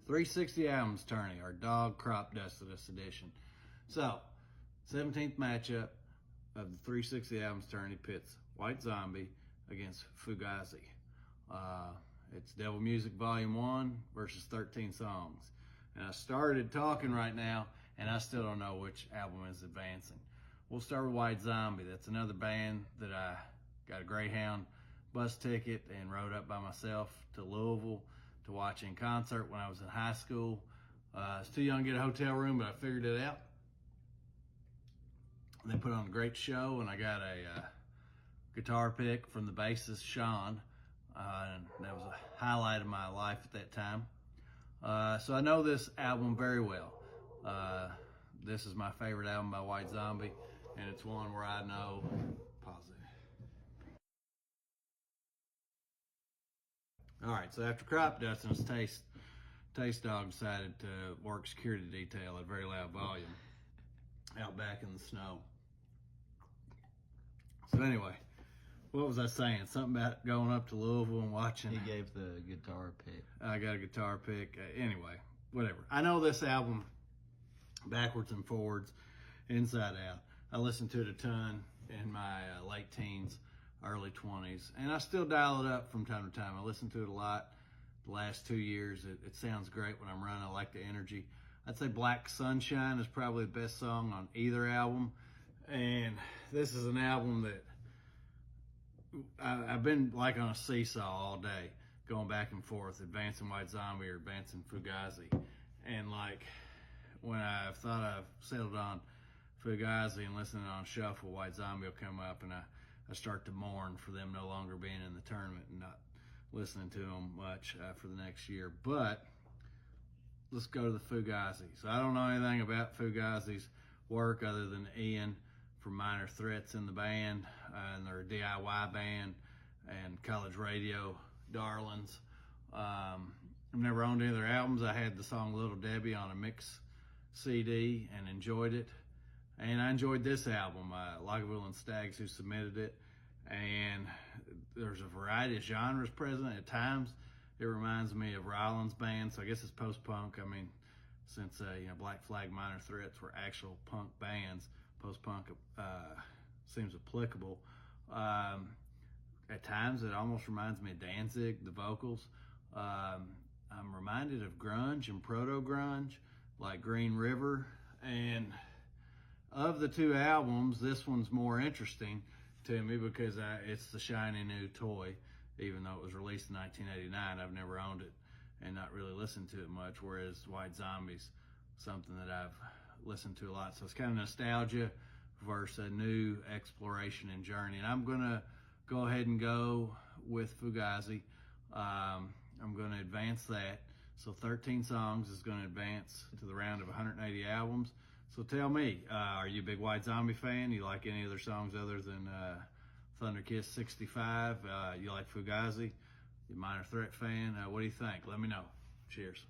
360 albums, Tourney, our dog crop dusted us edition. So, 17th matchup of the 360 albums, Tourney pits White Zombie against Fugazi. It's Devil Music Volume 1 versus 13 songs. And I started talking right now, and I still don't know which album is advancing. We'll start with White Zombie. That's another band that I got a Greyhound bus ticket and rode up by myself to Louisville to watch in concert when I was in high school. I was too young to get a hotel room, but I figured it out. They put on a great show, and I got a guitar pick from the bassist, Sean. And that was a highlight of my life at that time. So I know this album very well. This is my favorite album by White Zombie, and it's one where I know, pause it. All right, so after crop dusting, Taste Dog decided to work security detail at very loud volume out back in the snow. So anyway, what was I saying? Something about going up to Louisville and watching. He gave the guitar pick. I got a guitar pick. Anyway, whatever. I know this album backwards and forwards, inside out. I listened to it a ton in my late teens, early 20s, and I still dial it up from time to time. I listen to it a lot the last 2 years. It sounds great when I'm running. I like the energy. I'd say Black Sunshine is probably the best song on either album, and this is an album that I've been like on a seesaw all day, going back and forth, advancing White Zombie or advancing Fugazi. And like when I thought I've settled on Fugazi and listening on shuffle, White Zombie will come up, and I start to mourn for them no longer being in the tournament and not listening to them much for the next year. But let's go to the Fugazi. So I don't know anything about Fugazi's work other than Ian from Minor Threats in the band, and they're a DIY band, and College Radio darlings. I've never owned any of their albums. I had the song Little Debbie on a mix CD and enjoyed it. And I enjoyed this album, Loggerville and Stags, who submitted it. And there's a variety of genres present. At times, it reminds me of Rollins' band, so I guess it's post-punk. I mean, since Black Flag, Minor Threats were actual punk bands, post-punk seems applicable. At times, it almost reminds me of Danzig, the vocals. I'm reminded of grunge and proto-grunge, like Green River. And of the two albums, this one's more interesting to me because it's the shiny new toy. Even though it was released in 1989, I've never owned it and not really listened to it much, whereas White Zombie's something that I've listened to a lot. So it's kind of nostalgia versus a new exploration and journey. And I'm going to go ahead and go with Fugazi. I'm going to advance that. So 13 songs is going to advance to the round of 180 albums. So tell me, are you a big White Zombie fan? You like any of their songs other than Thunder Kiss 65? You like Fugazi? You a Minor Threat fan? What do you think? Let me know. Cheers.